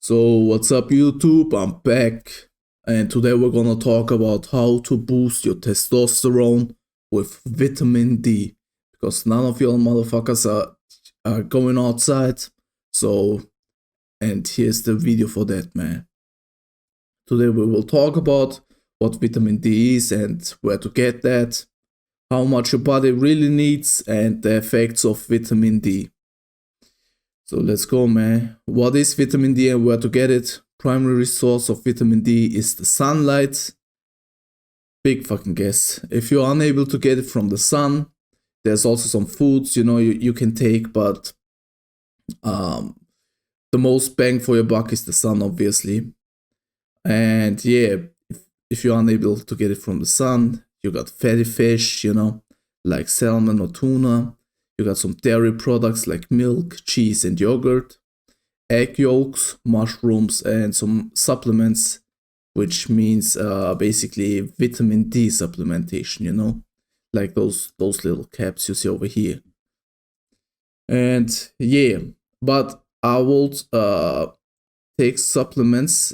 So what's up YouTube, I'm back, and today we're gonna talk about how to boost your testosterone with vitamin D, because none of y'all motherfuckers are going outside. So, and here's the video for that, man. Today we will talk about what vitamin D is and where to get that, how much your body really needs, and the effects of vitamin D. So let's go, man. What is vitamin D and where to get it? Primary source of vitamin D is the sunlight. Big fucking guess. If you're unable to get it from the sun, there's also some foods, you can take, but the most bang for your buck is the sun, obviously. And yeah, if you're unable to get it from the sun, you got fatty fish, like salmon or tuna. You got some dairy products like milk, cheese, and yogurt, egg yolks, mushrooms, and some supplements, which means basically vitamin D supplementation, like those little caps you see over here. And yeah, but I will take supplements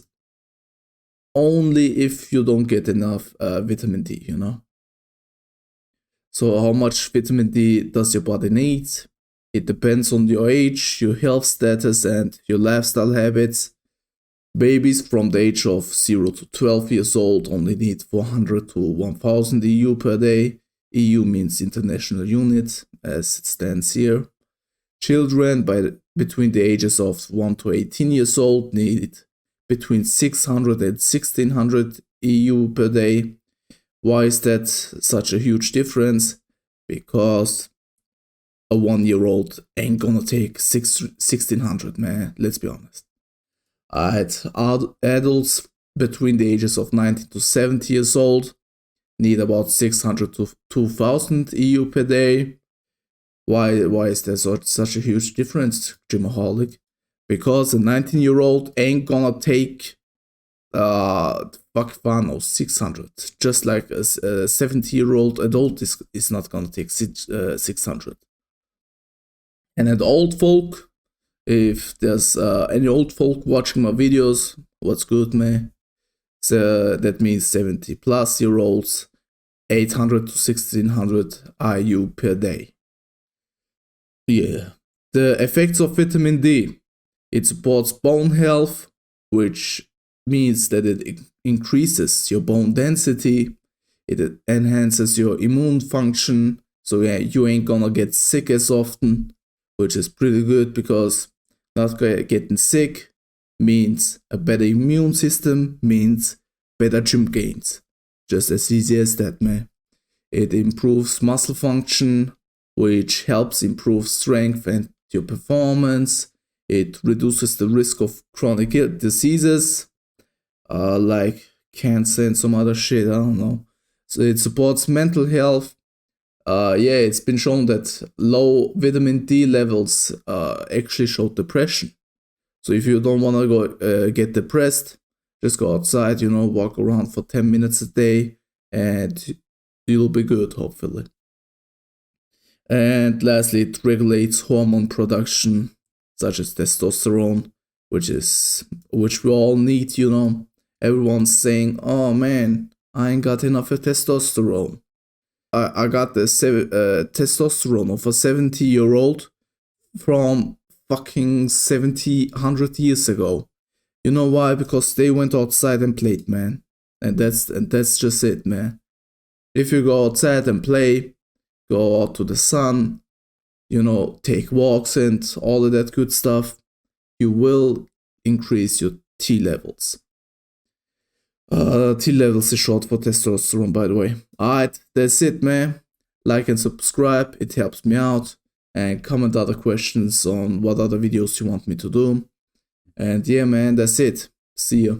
only if you don't get enough vitamin D, So how much vitamin D does your body need? It depends on your age, your health status, and your lifestyle habits. Babies from the age of 0 to 12 years old only need 400 to 1000 EU per day. EU means international unit, as it stands here. Children between the ages of 1 to 18 years old need between 600 and 1600 EU per day. Why is that such a huge difference? Because a 1-year-old ain't gonna take 1600, man. Let's be honest. Adults between the ages of 19 to 70 years old need about 600 to 2000 EU per day. Why is there such a huge difference, Gymaholic? Because a 19-year-old ain't gonna take 600, just like a 70-year-old adult is not gonna take 600. And an old folk, if there's any old folk watching my videos, what's good, man? So that means 70 plus year olds, 800 to 1600 IU per day. Yeah, the effects of vitamin D. It supports bone health, which means that it increases your bone density, it enhances your immune function, so yeah, you ain't gonna get sick as often, which is pretty good because not getting sick means a better immune system, means better gym gains. Just as easy as that, man. It improves muscle function, which helps improve strength and your performance. It reduces the risk of chronic diseases, like cancer and some other shit, I don't know. So it supports mental health. Yeah, it's been shown that low vitamin D levels actually show depression. So if you don't want to go get depressed, just go outside, walk around for 10 minutes a day, and you'll be good, hopefully. And lastly, it regulates hormone production, such as testosterone, which we all need, Everyone's saying, oh man, I ain't got enough of testosterone. I got the testosterone of a 70-year-old from fucking 100 years ago. You know why? Because they went outside and played, man. And that's just it, man. If you go outside and play, go out to the sun, take walks and all of that good stuff, you will increase your T levels. T levels is short for testosterone, by the way. Alright, that's it, man. Like and subscribe, it helps me out. And comment other questions on what other videos you want me to do. And yeah, man, that's it. See ya.